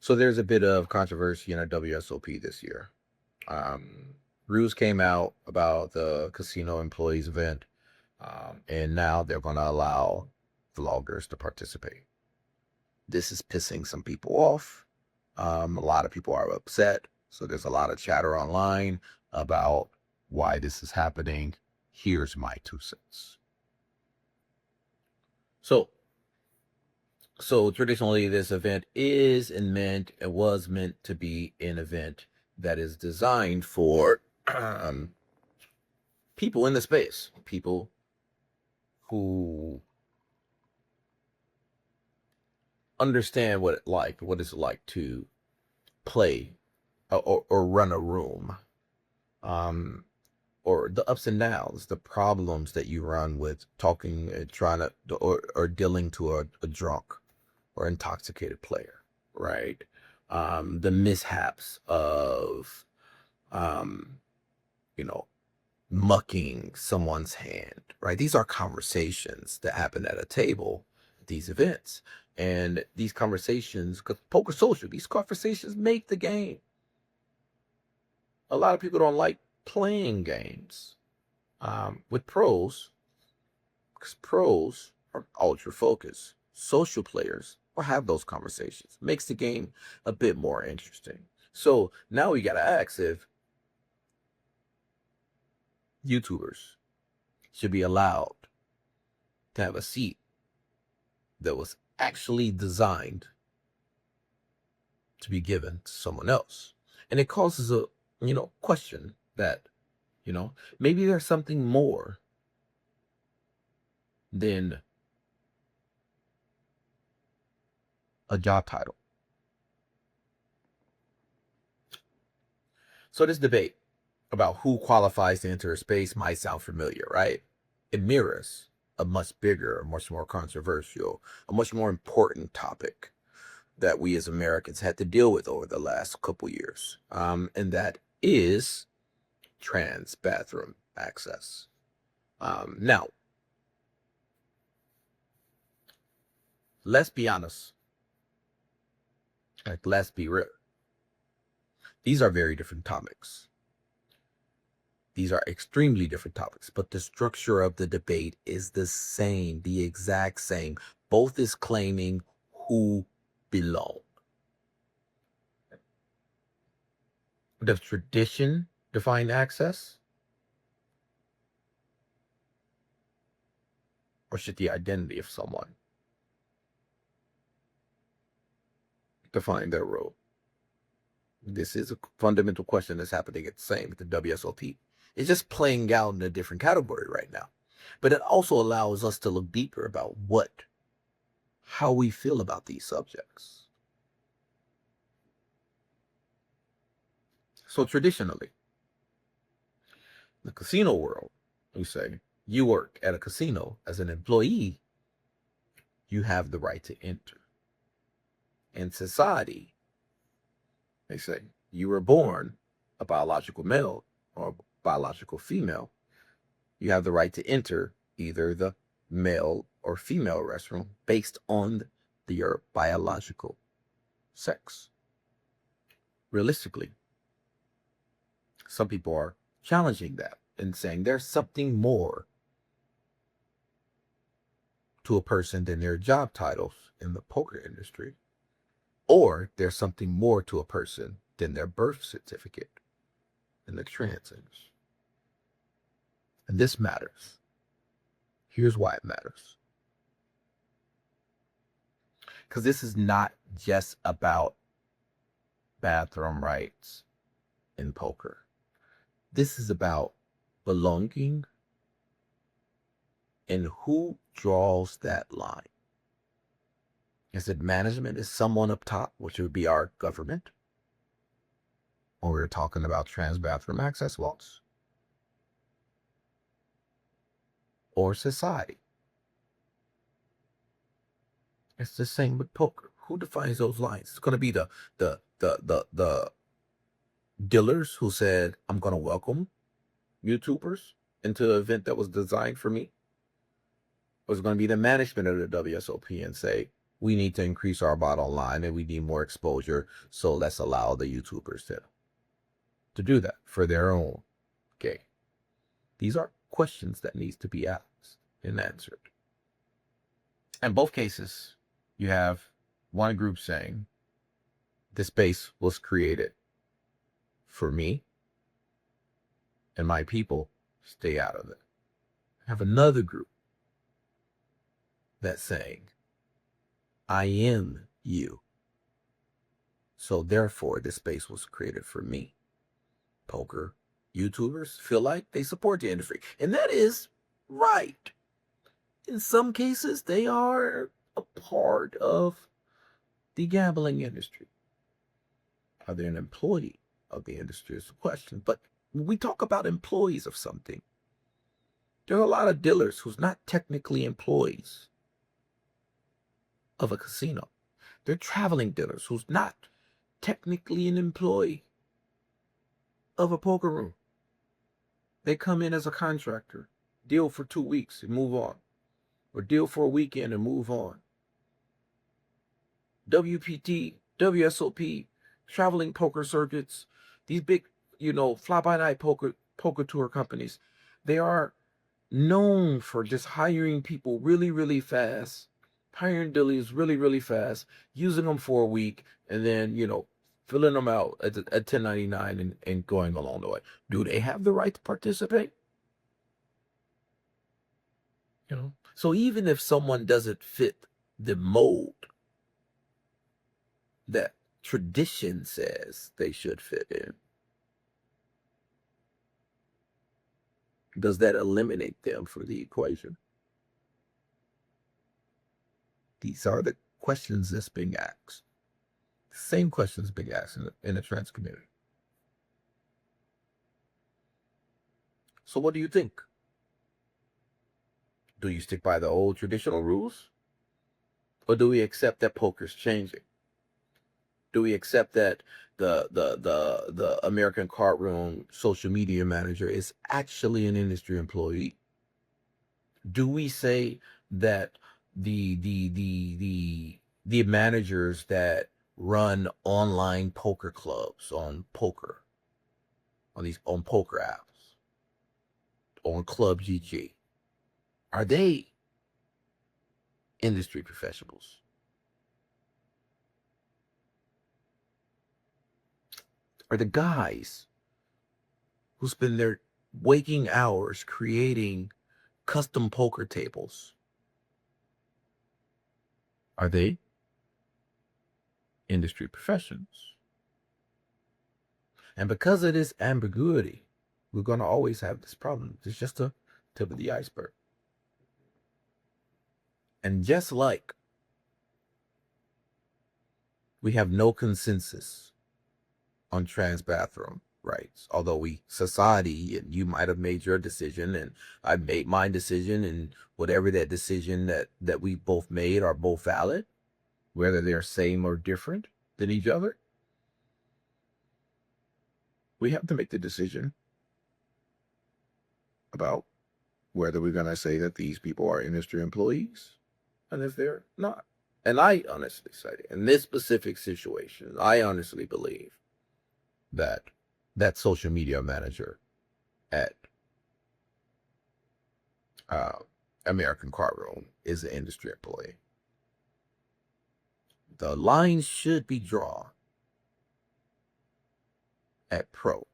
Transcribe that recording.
So there's a bit of controversy in a WSOP this year. Rules came out about the Casino Employees Event, and now they're going to allow vloggers to participate. This is pissing some people off. A lot of people are upset. So there's a lot of chatter online about why this is happening. Here's my 2 cents. So traditionally, this event was meant to be an event that is designed for people in the space, people who understand what it's like to play or run a room, or the ups and downs, the problems that you run with talking, trying to, or dealing to a drunk or intoxicated player, right? The mishaps of, you know, mucking someone's hand, right? These are conversations that happen at a table at these events. And these conversations, because poker social, these conversations make the game. A lot of people don't like playing games with pros, because pros are ultra focused. Social players will have those conversations. Makes the game a bit more interesting. So now we got to ask if YouTubers should be allowed to have a seat that was actually designed to be given to someone else. And it causes a, question that, maybe there's something more than a job title. So this debate about who qualifies to enter a space might sound familiar, right? It mirrors a much bigger, a much more controversial, a much more important topic that we as Americans had to deal with over the last couple years. And that is trans bathroom access. Now, let's be honest. Let's be real. These are very different topics. These are extremely different topics, but the structure of the debate is the same, the exact same. Both is claiming who belong. Does tradition define access? Or should the identity of someone define their role? This is a fundamental question that's happening at the same at the WSOP. It's just playing out in a different category right now. But it also allows us to look deeper about how we feel about these subjects. So traditionally, in the casino world, we say you work at a casino as an employee, you have the right to enter. In society, they say you were born a biological male or biological female, you have the right to enter either the male or female restroom based on your biological sex. Realistically, some people are challenging that and saying there's something more to a person than their job titles in the poker industry, or there's something more to a person than their birth certificate in the trans industry. And this matters. Here's why it matters. Because this is not just about bathroom rights in poker. This is about belonging and who draws that line. Is it management? Is someone up top, which would be our government? Or we're talking about trans bathroom access laws? Or society? It's the same with poker. Who defines those lines? It's going to be the dealers who said, I'm going to welcome YouTubers into an event that was designed for me. Or it's going to be the management of the WSOP and say, we need to increase our bottom line and we need more exposure. So let's allow the YouTubers to do that for their own gain. These are questions that needs to be asked and answered. In both cases, you have one group saying this space was created for me and my people, stay out of it. I have another group that's saying I am you. So therefore, this space was created for me. Poker YouTubers feel like they support the industry. And that is right. In some cases, they are a part of the gambling industry. Are they an employee of the industry is the question. But when we talk about employees of something, there are a lot of dealers who's not technically employees of a casino. They're traveling dealers who's not technically an employee of a poker room. They come in as a contractor, deal for 2 weeks and move on, or deal for a weekend and move on. WPT, WSOP, traveling poker circuits, these big, fly-by-night poker tour companies, they are known for just hiring people really, really fast, hiring dealers really, really fast, using them for a week, and then, filling them out at 1099 and going along the way. Do they have the right to participate? So even if someone doesn't fit the mold that tradition says they should fit in, does that eliminate them from the equation? These are the questions that's being asked. The same questions being asked in the trans community. So what do you think? Do you stick by the old traditional rules? Or do we accept that poker's changing? Do we accept that the American Card Room social media manager is actually an industry employee? Do we say that the managers that run online poker clubs on poker apps on Club GG, are they industry professionals? Are the guys who spend their waking hours creating custom poker tables, are they industry professionals? And because of this ambiguity, we're going to always have this problem. It's just the tip of the iceberg. And just like we have no consensus on trans bathroom rights, although society, and you might have made your decision and I made my decision, and whatever that decision that we both made are both valid, whether they're same or different than each other. We have to make the decision about whether we're going to say that these people are industry employees and if they're not. And I honestly say, in this specific situation, I honestly believe that social media manager at American Card Room is an industry employee. The line should be drawn at pro.